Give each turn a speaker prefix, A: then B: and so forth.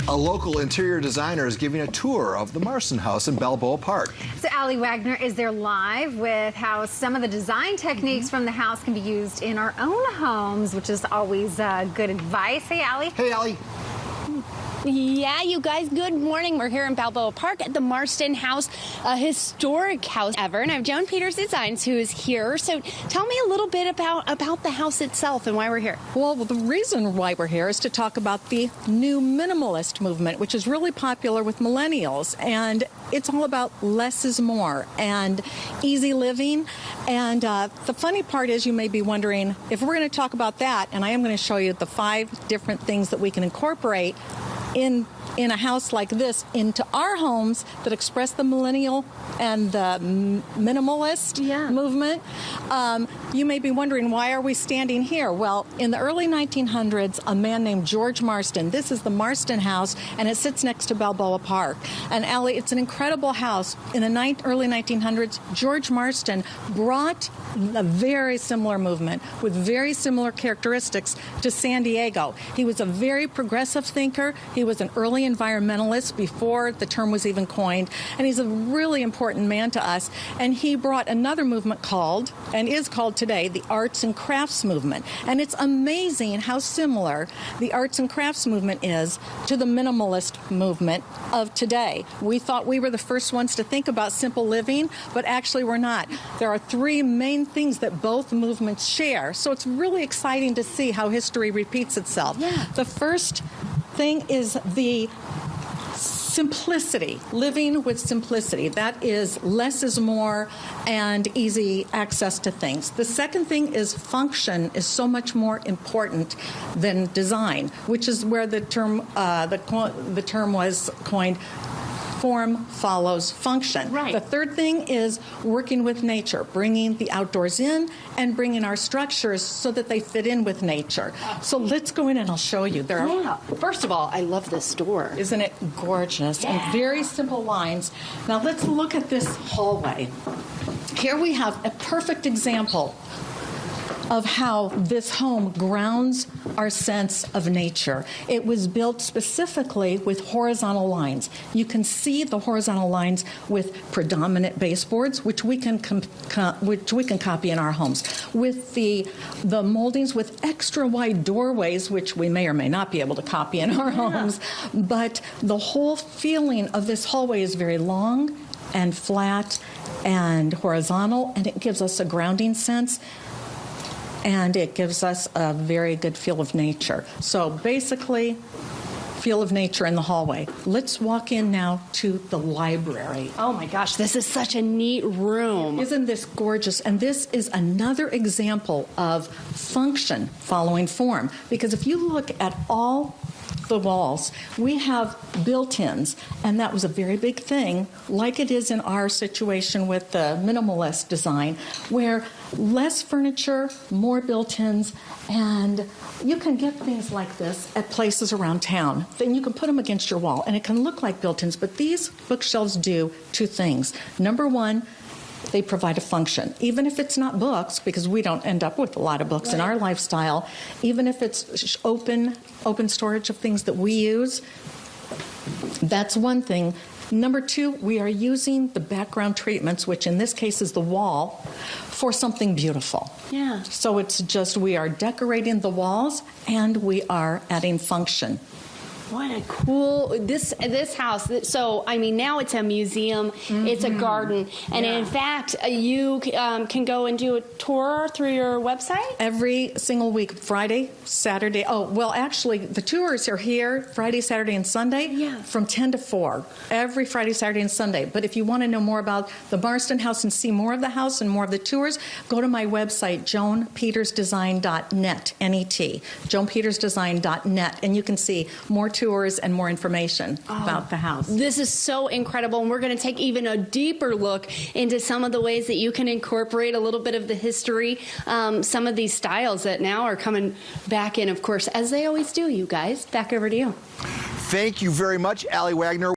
A: A local interior designer is giving a tour of the Marston house in Balboa Park.
B: So Allie Wagner is there live with how some of the design techniques from the house can be used in our own homes, which is always good advice. Hey, Allie.
A: Hey, Allie.
C: Yeah, you guys, good morning. We're here in Balboa Park at the Marston house, a historic house ever. And I have Joan Peters Designs who is here. So tell me a little bit about the house itself and why we're here.
D: Well, the reason why we're here is to talk about the new minimalist movement, which is really popular with millennials. And it's all about less is more and easy living. And the funny part is you may be wondering if we're going to talk about that, and I am going to show you the 5 different things that we can incorporate in a house like this into our homes that express the millennial and the minimalist movement. You may be wondering, why are we standing here? Well, in the early 1900s, a man named George Marston, this is the Marston house, and it sits next to Balboa Park. And Allie, it's an incredible house. In the early 1900s, George Marston brought a very similar movement with very similar characteristics to San Diego. He was a very progressive thinker. He was an early environmentalist before the term was even coined, and he's a really important man to us. And he brought another movement called, and is called today, the arts and crafts movement. And it's amazing how similar the arts and crafts movement is to the minimalist movement of today. We thought we were the first ones to think about simple living, but actually we're not. There are 3 main things that both movements share, so it's really exciting to see how history repeats itself.
C: Yeah.
D: The first thing is the simplicity, living with simplicity. That is less is more and easy access to things. The second thing is function is so much more important than design, which is where the term was coined. Form follows function.
C: Right.
D: The third thing is working with nature, bringing the outdoors in and bringing our structures so that they fit in with nature. So let's go in and I'll show you.
C: First of all, I love this door.
D: Isn't it gorgeous?
C: Yeah.
D: And very simple lines. Now let's look at this hallway. Here we have a perfect example of how this home grounds our sense of nature. It was built specifically with horizontal lines. You can see the horizontal lines with predominant baseboards, which we can copy in our homes. With the moldings with extra wide doorways, which we may or may not be able to copy in our homes. But the whole feeling of this hallway is very long and flat and horizontal, and it gives us a grounding sense. And it gives us a very good feel of nature. So basically, feel of nature in the hallway. Let's walk in now to the library.
C: Oh my gosh, this is such a neat room.
D: Isn't this gorgeous? And this is another example of function following form. Because if you look at all the walls, we have built-ins, and that was a very big thing, like it is in our situation with the minimalist design, where less furniture, more built-ins, and you can get things like this at places around town. Then you can put them against your wall, and it can look like built-ins, but these bookshelves do 2 things. Number one, they provide a function. Even if it's not books, because we don't end up with a lot of books in our lifestyle, even if it's open storage of things that we use, that's one thing. Number 2, we are using the background treatments, which in this case is the wall, for something beautiful.
C: Yeah.
D: So it's just we are decorating the walls and we are adding function.
C: What a cool, this house. So, I mean, now it's a museum, it's a garden. And in fact, you can go and do a tour through your website?
D: Every single week, Friday, Saturday. Oh, well, actually, the tours are here Friday, Saturday, and Sunday from 10 to 4. Every Friday, Saturday, and Sunday. But if you want to know more about the Marston house and see more of the house and more of the tours, go to my website, joanpetersdesign.net, N-E-T, joanpetersdesign.net, and you can see more tours and more information about the house.
C: This is so incredible, and we're going to take even a deeper look into some of the ways that you can incorporate a little bit of the history, some of these styles that now are coming back in, of course, as they always do, you guys. Back over to you.
A: Thank you very much, Allie Wagner.